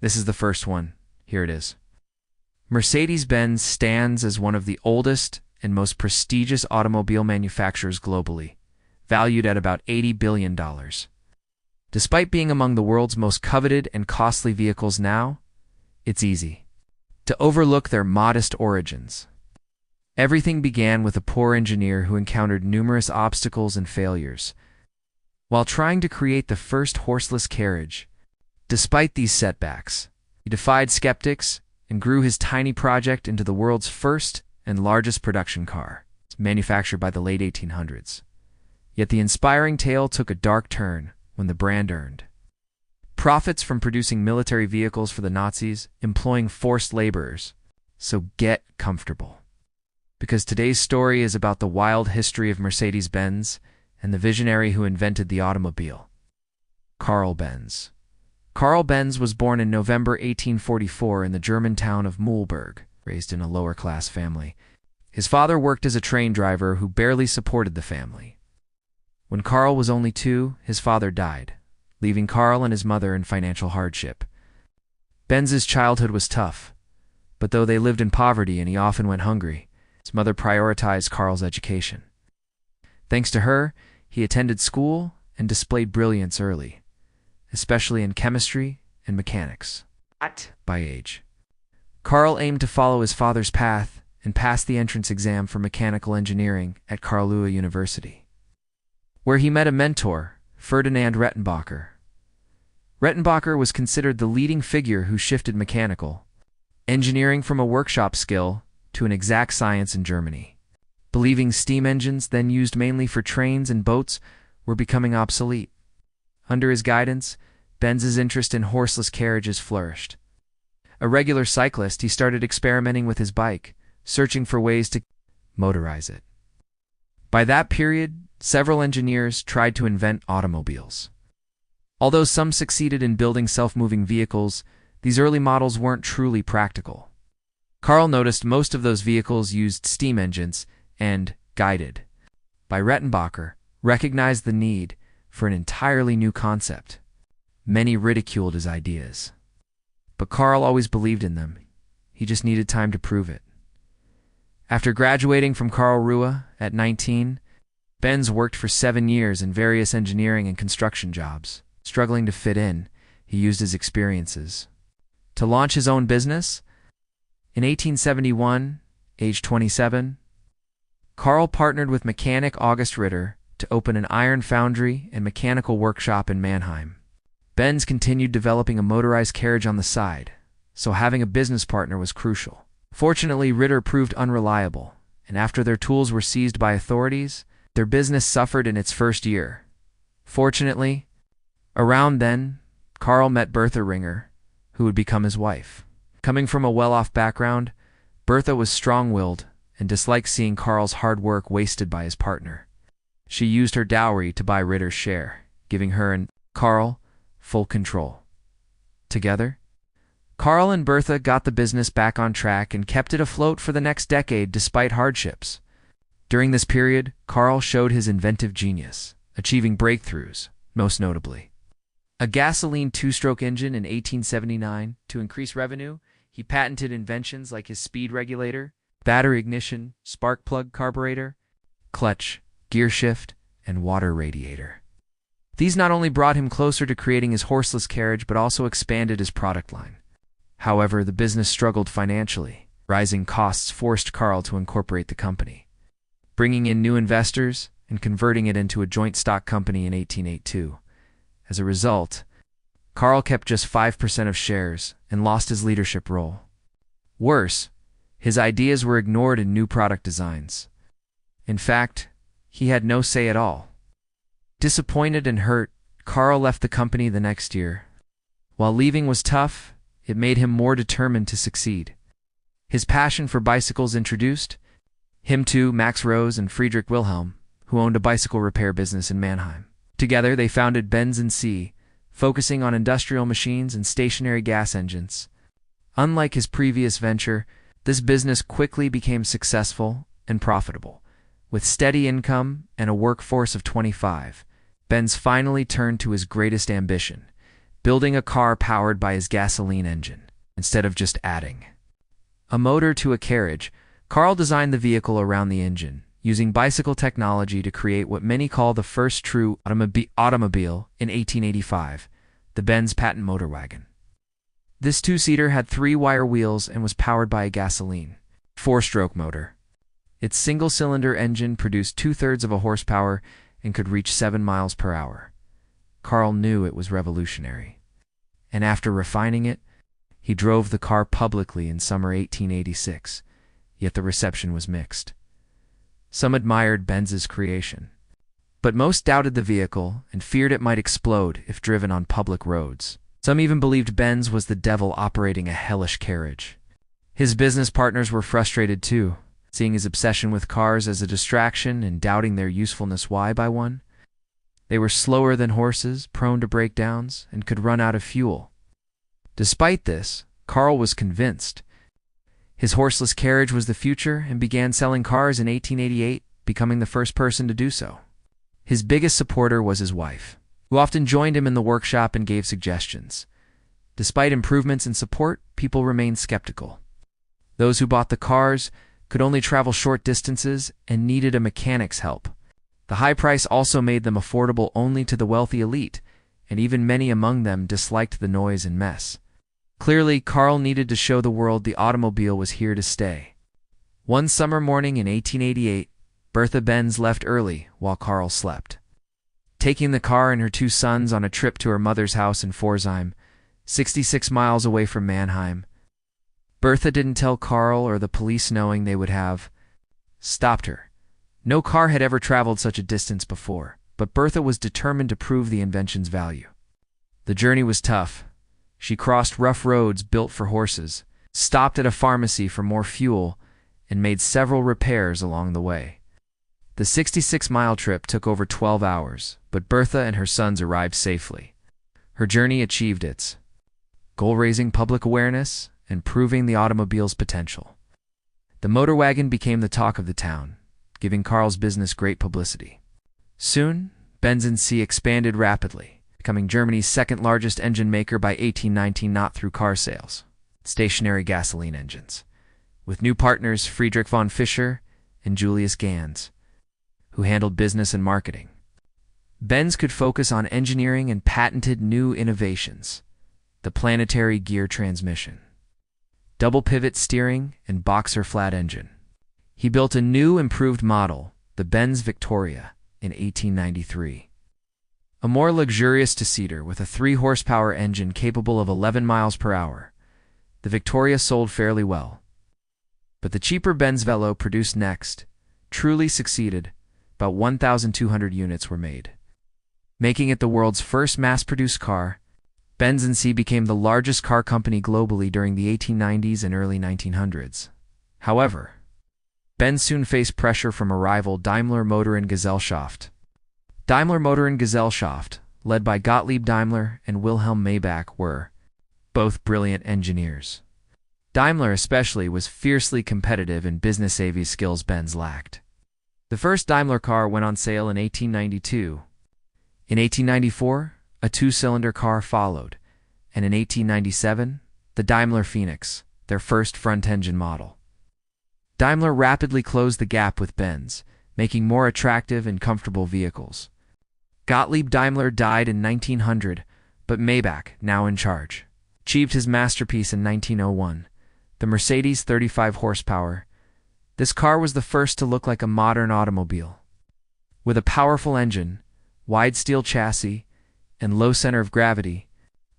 This is the first one. Here it is. Mercedes-Benz stands as one of the oldest and most prestigious automobile manufacturers globally, valued at about $80 billion. Despite being among the world's most coveted and costly vehicles now, it's easy to overlook their modest origins. Everything began with a poor engineer who encountered numerous obstacles and failures while trying to create the first horseless carriage. Despite these setbacks, he defied skeptics and grew his tiny project into the world's first and largest production car, manufactured by the late 1800s. Yet the inspiring tale took a dark turn when the brand earned profits from producing military vehicles for the Nazis, employing forced laborers. So get comfortable, because today's story is about the wild history of Mercedes-Benz and the visionary who invented the automobile, Carl Benz. Carl Benz was born in November 1844 in the German town of Mühlberg, raised in a lower-class family. His father worked as a train driver who barely supported the family. When Carl was only 2, his father died, leaving Carl and his mother in financial hardship. Benz's childhood was tough, but though they lived in poverty and he often went hungry, his mother prioritized Carl's education. Thanks to her, he attended school and displayed brilliance early, especially in chemistry and mechanics. By age, Carl aimed to follow his father's path and passed the entrance exam for mechanical engineering at Karlsruhe University, where he met a mentor, Ferdinand Rettenbacher. Rettenbacher was considered the leading figure who shifted mechanical engineering from a workshop skill to an exact science in Germany, believing steam engines, then used mainly for trains and boats, were becoming obsolete. Under his guidance, Benz's interest in horseless carriages flourished. A regular cyclist, he started experimenting with his bike, searching for ways to motorize it. By that period, several engineers tried to invent automobiles. Although some succeeded in building self-moving vehicles, these early models weren't truly practical. Carl noticed most of those vehicles used steam engines and, guided by Rettenbacher, recognized the need for an entirely new concept. Many ridiculed his ideas, but Carl always believed in them. He just needed time to prove it. After graduating from Karlsruhe at 19, Benz worked for 7 years in various engineering and construction jobs. Struggling to fit in, he used his experiences to launch his own business. In 1871, age 27, Carl partnered with mechanic August Ritter to open an iron foundry and mechanical workshop in Mannheim. Benz continued developing a motorized carriage on the side, so having a business partner was crucial. Fortunately, Ritter proved unreliable, and after their tools were seized by authorities, their business suffered in its first year. Fortunately, around then, Carl met Bertha Ringer, who would become his wife. Coming from a well-off background, Bertha was strong-willed and disliked seeing Carl's hard work wasted by his partner. She used her dowry to buy Ritter's share, giving her and Carl full control. Together, Carl and Bertha got the business back on track and kept it afloat for the next decade despite hardships. During this period, Carl showed his inventive genius, achieving breakthroughs, most notably a gasoline 2-stroke engine in 1879. To increase revenue, he patented inventions like his speed regulator, battery ignition, spark plug carburetor, clutch, gear shift, and water radiator. These not only brought him closer to creating his horseless carriage but also expanded his product line. However, the business struggled financially. Rising costs forced Carl to incorporate the company, bringing in new investors and converting it into a joint stock company in 1882. As a result, Carl kept just 5% of shares and lost his leadership role. Worse, his ideas were ignored in new product designs. In fact, he had no say at all. Disappointed and hurt, Carl left the company the next year. While leaving was tough, it made him more determined to succeed. His passion for bicycles introduced him to Max Rose and Friedrich Wilhelm, who owned a bicycle repair business in Mannheim. Together, they founded Benz & C, focusing on industrial machines and stationary gas engines. Unlike his previous venture, this business quickly became successful and profitable. With steady income and a workforce of 25, Benz finally turned to his greatest ambition, building a car powered by his gasoline engine, instead of just adding a motor to a carriage. Carl designed the vehicle around the engine, using bicycle technology to create what many call the first true automobile in 1885, the Benz patent motor wagon. This two-seater had 3-wire wheels and was powered by a gasoline, 4-stroke motor. Its single-cylinder engine produced 2/3 of a horsepower and could reach 7 miles per hour. Carl knew it was revolutionary, and after refining it, he drove the car publicly in summer 1886, yet the reception was mixed. Some admired Benz's creation, but most doubted the vehicle and feared it might explode if driven on public roads. Some even believed Benz was the devil operating a hellish carriage. His business partners were frustrated too, seeing his obsession with cars as a distraction and doubting their usefulness. Why by one? They were slower than horses, prone to breakdowns, and could run out of fuel. Despite this, Carl was convinced. His horseless carriage was the future and began selling cars in 1888, becoming the first person to do so. His biggest supporter was his wife, who often joined him in the workshop and gave suggestions. Despite improvements in support, people remained skeptical. Those who bought the cars could only travel short distances and needed a mechanic's help. The high price also made them affordable only to the wealthy elite, and even many among them disliked the noise and mess. Clearly, Carl needed to show the world the automobile was here to stay. One summer morning in 1888, Bertha Benz left early while Carl slept. Taking the car and her 2 sons on a trip to her mother's house in Pforzheim, 66 miles away from Mannheim, Bertha didn't tell Carl or the police, knowing they would have stopped her. No car had ever traveled such a distance before, but Bertha was determined to prove the invention's value. The journey was tough. She crossed rough roads built for horses, stopped at a pharmacy for more fuel, and made several repairs along the way. The 66-mile trip took over 12 hours, but Bertha and her sons arrived safely. Her journey achieved its goal, raising public awareness and proving the automobile's potential. The motor wagon became the talk of the town, giving Carl's business great publicity. Soon, Benz & C expanded rapidly, becoming Germany's second-largest engine maker by 1819, not through car sales, stationary gasoline engines, with new partners Friedrich von Fischer and Julius Ganz, who handled business and marketing. Benz could focus on engineering and patented new innovations: the planetary gear transmission, double pivot steering, and boxer flat engine. He built a new, improved model, the Benz Victoria, in 1893. A more luxurious two-seater with a 3-horsepower engine capable of 11 miles per hour. The Victoria sold fairly well. But the cheaper Benz Velo, produced next, truly succeeded. About 1,200 units were made. Making it the world's first mass-produced car, Benz & C became the largest car company globally during the 1890s and early 1900s. However, Benz soon faced pressure from a rival, Daimler Motor and Gesellschaft. Daimler Motor and Gesellschaft, led by Gottlieb Daimler and Wilhelm Maybach, were both brilliant engineers. Daimler especially was fiercely competitive in business savvy skills Benz lacked. The first Daimler car went on sale in 1892. In 1894, a 2-cylinder car followed, and in 1897, the Daimler Phoenix, their first front-engine model. Daimler rapidly closed the gap with Benz, making more attractive and comfortable vehicles. Gottlieb Daimler died in 1900, but Maybach, now in charge, achieved his masterpiece in 1901, the Mercedes 35 horsepower. This car was the first to look like a modern automobile. With a powerful engine, wide steel chassis, and low center of gravity,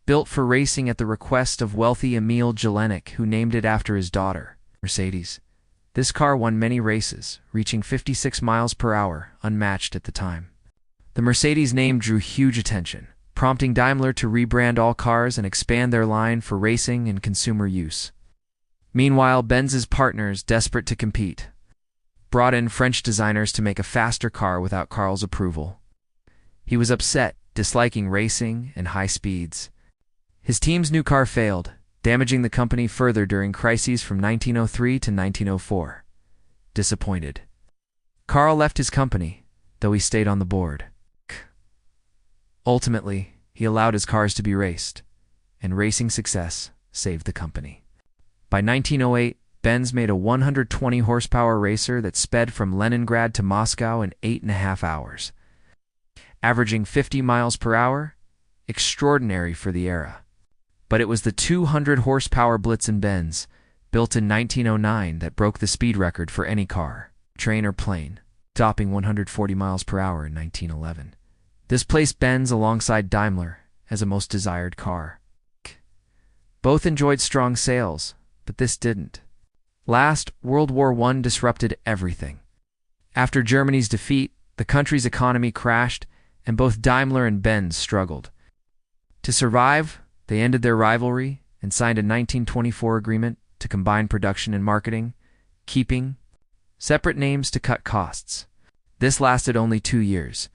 built for racing at the request of wealthy Emil Jelinek, who named it after his daughter, Mercedes. This car won many races, reaching 56 miles per hour, unmatched at the time. The Mercedes name drew huge attention, prompting Daimler to rebrand all cars and expand their line for racing and consumer use. Meanwhile, Benz's partners, desperate to compete, brought in French designers to make a faster car without Carl's approval. He was upset, disliking racing and high speeds. His team's new car failed, damaging the company further during crises from 1903 to 1904. Disappointed, Carl left his company, though he stayed on the board. Ultimately, He allowed his cars to be raced, and racing success saved the company. By 1908, Benz made a 120-horsepower racer that sped from Leningrad to Moscow in 8.5 hours, averaging 50 miles per hour, extraordinary for the era. But it was the 200-horsepower Blitzen Benz, built in 1909, that broke the speed record for any car, train or plane, topping 140 miles per hour in 1911. This placed Benz alongside Daimler as a most desired car. Both enjoyed strong sales, but this didn't. Last, World War I disrupted everything. After Germany's defeat, the country's economy crashed, and both Daimler and Benz struggled. To survive, they ended their rivalry and signed a 1924 agreement to combine production and marketing, keeping separate names to cut costs. This lasted only 2 years.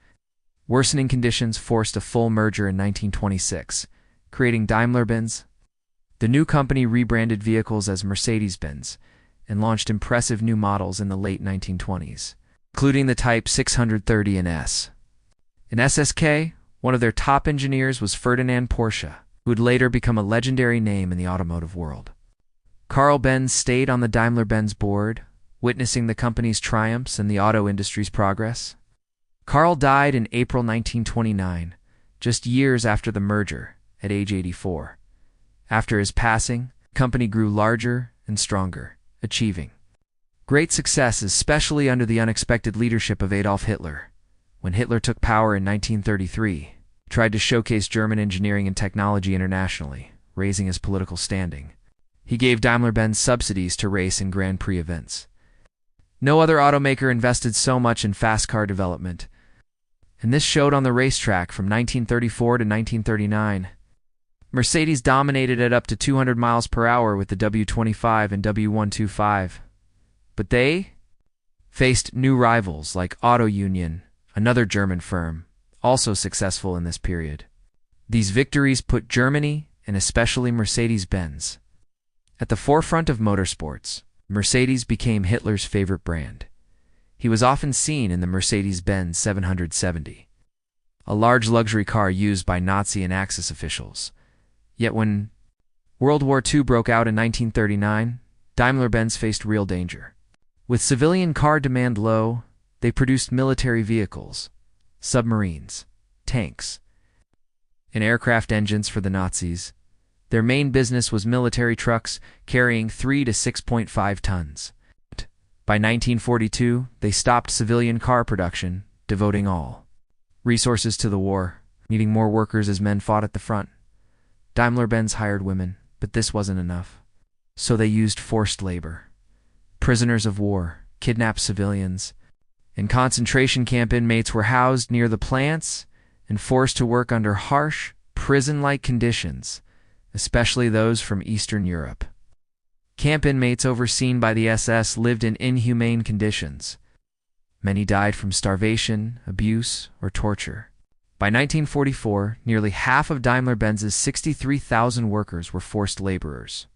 Worsening conditions forced a full merger in 1926, creating Daimler-Benz. The new company rebranded vehicles as Mercedes-Benz and launched impressive new models in the late 1920s, including the Type 630 and S. In SSK, one of their top engineers was Ferdinand Porsche, who would later become a legendary name in the automotive world. Carl Benz stayed on the Daimler-Benz board, witnessing the company's triumphs and the auto industry's progress. Carl died in April 1929, just years after the merger, at age 84. After his passing, the company grew larger and stronger, achieving great success, especially under the unexpected leadership of Adolf Hitler. When Hitler took power in 1933, he tried to showcase German engineering and technology internationally, raising his political standing. He gave Daimler-Benz subsidies to race in Grand Prix events. No other automaker invested so much in fast car development, and this showed on the racetrack from 1934 to 1939. Mercedes dominated at up to 200 miles per hour with the W25 and W125. But they faced new rivals like Auto Union, another German firm, also successful in this period. These victories put Germany, and especially Mercedes-Benz, at the forefront of motorsports. Mercedes became Hitler's favorite brand. He was often seen in the Mercedes-Benz 770, a large luxury car used by Nazi and Axis officials. Yet when World War II broke out in 1939, Daimler-Benz faced real danger. With civilian car demand low, they produced military vehicles, submarines, tanks, and aircraft engines for the Nazis. Their main business was military trucks carrying 3 to 6.5 tons. By 1942, they stopped civilian car production, devoting all resources to the war, needing more workers as men fought at the front. Daimler-Benz hired women, but this wasn't enough. So they used forced labor. Prisoners of war, kidnapped civilians, and concentration camp inmates were housed near the plants and forced to work under harsh, prison-like conditions, especially those from Eastern Europe. Camp inmates overseen by the SS lived in inhumane conditions. Many died from starvation, abuse, or torture. By 1944, nearly half of Daimler-Benz's 63,000 workers were forced laborers.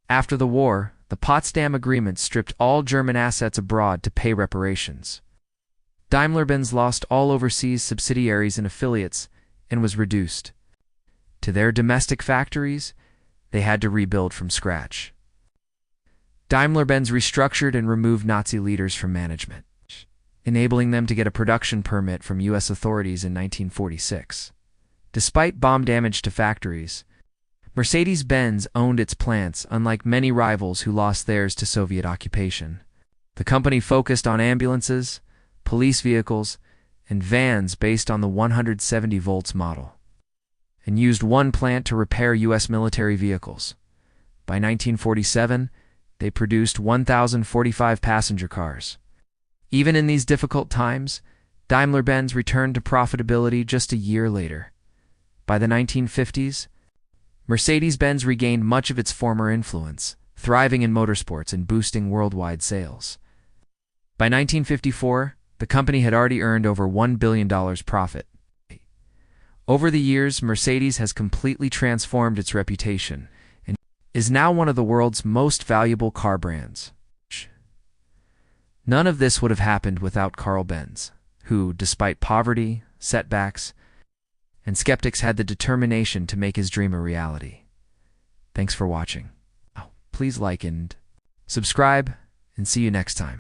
After the war, the Potsdam Agreement stripped all German assets abroad to pay reparations. Daimler-Benz lost all overseas subsidiaries and affiliates and was reduced to their domestic factories. They had to rebuild from scratch. Daimler-Benz restructured and removed Nazi leaders from management, enabling them to get a production permit from U.S. authorities in 1946. Despite bomb damage to factories, Mercedes-Benz owned its plants, unlike many rivals who lost theirs to Soviet occupation. The company focused on ambulances, police vehicles, and vans based on the 170 volts model, and used one plant to repair U.S. military vehicles. By 1947, they produced 1,045 passenger cars. Even in these difficult times, Daimler-Benz returned to profitability just a year later. By the 1950s, Mercedes-Benz regained much of its former influence, thriving in motorsports and boosting worldwide sales. By 1954, the company had already earned over $1 billion profit. Over the years, Mercedes has completely transformed its reputation and is now one of the world's most valuable car brands. None of this would have happened without Carl Benz, who, despite poverty, setbacks, and skeptics had the determination to make his dream a reality. Thanks for watching. Please like and subscribe, and see you next time.